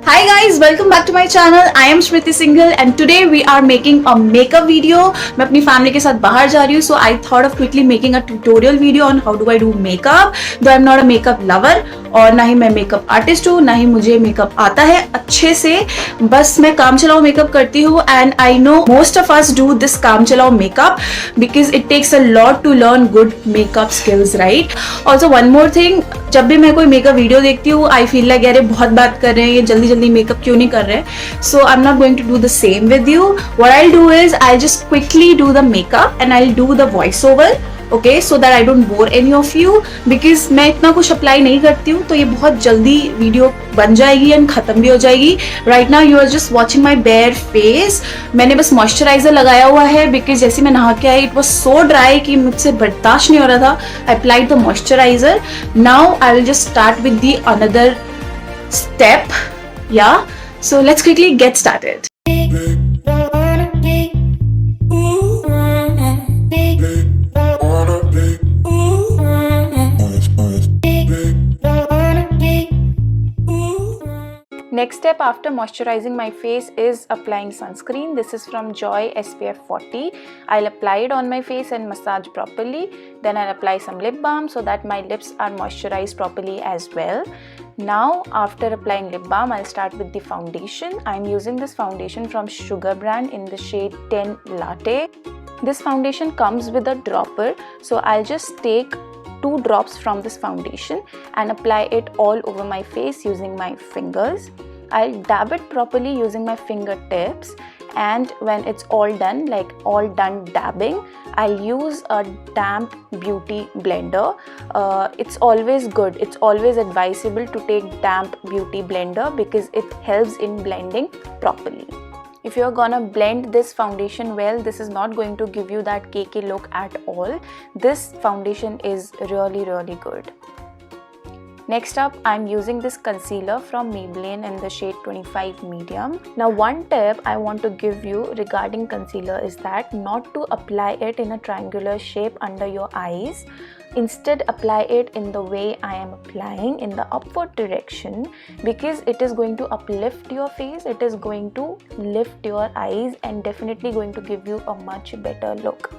Hi guys, welcome back to my channel. I am Smriti Singhal and today we are making a makeup video. मैं अपनी family के साथ बाहर जा रही हूँ, so I thought of quickly making a tutorial video on how do I do makeup. Though I'm not a makeup lover और ना ही मैं makeup artist हूँ, ना ही मुझे makeup आता है अच्छे से. बस मैं काम चलाओ makeup करती हूँ and I know most of us do this काम चलाओ makeup because it takes a lot to learn good makeup skills, right? Also one more thing, जब भी मैं कोई मेकअप वीडियो देखती हूँ आई फील लाइक यार बहुत बात कर रहे हैं, ये जल्दी जल्दी मेकअप क्यों नहीं कर रहे हैं. So I am not going to do the same with you. What I do is I just quickly do the makeup and I do the voice over, okay, so that I don't bore any of you because मैं इतना कुछ apply नहीं करती हूँ तो ये बहुत जल्दी वीडियो बन जाएगी एंड खत्म भी हो जाएगी. Right now you are just watching my bare face. मैंने बस मॉइस्चराइजर लगाया हुआ है बिकॉज जैसे मैं नहा के आई इट वॉज सो ड्राई कि मुझसे बर्दाश्त नहीं हो रहा था. I applied the moisturiser. Now I will just start with the another step. Yeah, so let's quickly get started. Next step after moisturizing my face is applying sunscreen. This is from Joy SPF 40. I'll apply it on my face and massage properly. Then I'll apply some lip balm so that my lips are moisturized properly as well. Now after applying lip balm, I'll start with the foundation. I'm using this foundation from Shrug brand in the shade 10 Latte. This foundation comes with a dropper, so I'll just take 2 drops from this foundation and apply it all over my face using my fingers. I'll dab it properly using my fingertips, and when it's all done, like all done dabbing, I'll use a damp beauty blender. It's always good, it's always advisable to take damp beauty blender because it helps in blending properly. If you're gonna blend this foundation well, this is not going to give you that cakey look at all. This foundation is really good. Next up, I'm using this concealer from Maybelline in the shade 25 medium. Now one tip I want to give you regarding concealer is that not to apply it in a triangular shape under your eyes. Instead, apply it in the way I am applying, in the upward direction, because it is going to uplift your face, it is going to lift your eyes and definitely going to give you a much better look.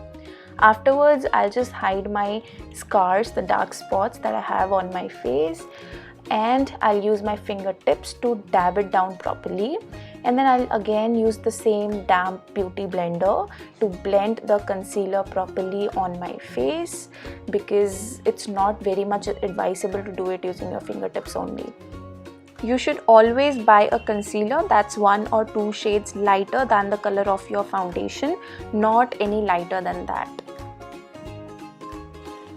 Afterwards, I'll just hide my scars, the dark spots that I have on my face, and I'll use my fingertips to dab it down properly. And then I'll again use the same damp beauty blender to blend the concealer properly on my face because it's not very much advisable to do it using your fingertips only. You should always buy a concealer that's 1 or 2 shades lighter than the color of your foundation, not any lighter than that.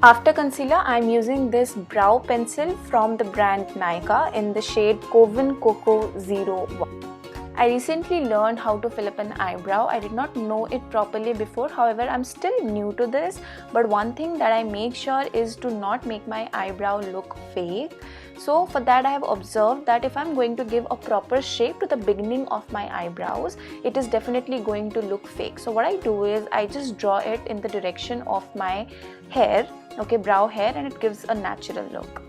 After concealer, I'm using this brow pencil from the brand Nykaa in the shade Coven Cocoa 01. I recently learned how to fill up an eyebrow. I did not know it properly before. However, I'm still new to this. But one thing that I make sure is to not make my eyebrow look fake. So for that, I have observed that if I'm going to give a proper shape to the beginning of my eyebrows, it is definitely going to look fake. So what I do is I just draw it in the direction of my hair, okay, brow hair, and it gives a natural look.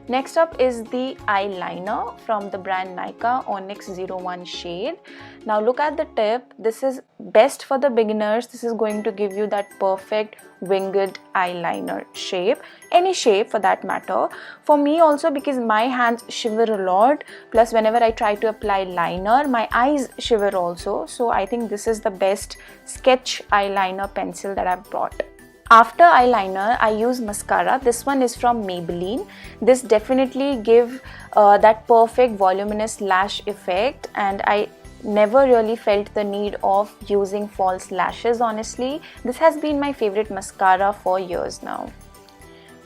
Next up is the eyeliner from the brand Nykaa Onyx 01 shade. Now look at the tip. This is best for the beginners. This is going to give you that perfect winged eyeliner shape, any shape for that matter. For me also, because my hands shiver a lot, plus whenever I try to apply liner, my eyes shiver also. So I think this is the best sketch eyeliner pencil that I've bought. After eyeliner, I use mascara. This one is from Maybelline. This definitely give that perfect voluminous lash effect, and I never really felt the need of using false lashes, honestly. This has been my favorite mascara for years now.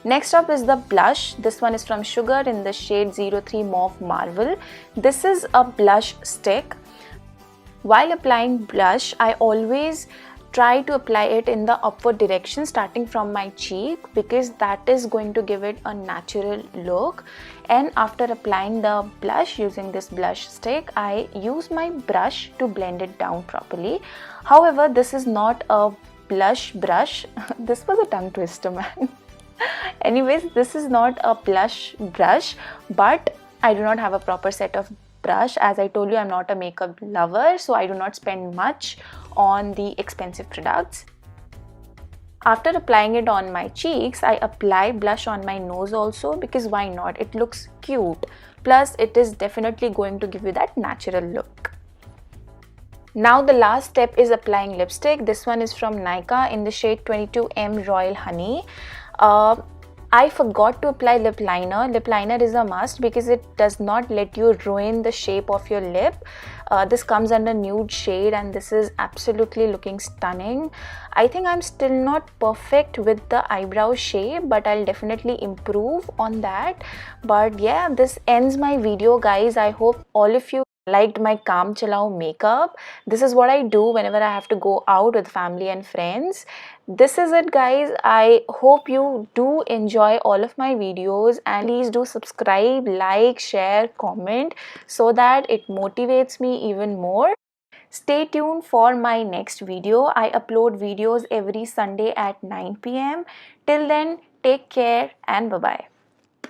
Next up is the blush. This one is from Sugar in the shade 03 Mauve Marvel. This is a blush stick. While applying blush, I always try to apply it in the upward direction starting from my cheek because that is going to give it a natural look. And after applying the blush using this blush stick, I use my brush to blend it down properly. However, this is not a blush brush. This was a tongue twister, man. Anyways, this is not a blush brush, but I do not have a proper set of brush. As I told you, I'm not a makeup lover, so I do not spend much on the expensive products. After applying it on my cheeks, I apply blush on my nose also, because why not? It looks cute. Plus, it is definitely going to give you that natural look. Now the last step is applying lipstick. This one is from Nykaa in the shade 22M Royal Honey. I forgot to apply lip liner. Lip liner is a must because it does not let you ruin the shape of your lip. This comes under nude shade and this is absolutely looking stunning. I think I'm still not perfect with the eyebrow shape, but I'll definitely improve on that. But yeah, this ends my video, guys. I hope all of you liked my Kaam Chalao makeup. This is what I do whenever I have to go out with family and friends. This is it, guys. I hope you do enjoy all of my videos, and please do subscribe, like, share, comment so that it motivates me even more. Stay tuned for my next video. I upload videos every Sunday at 9 p.m. Till then, take care and bye-bye.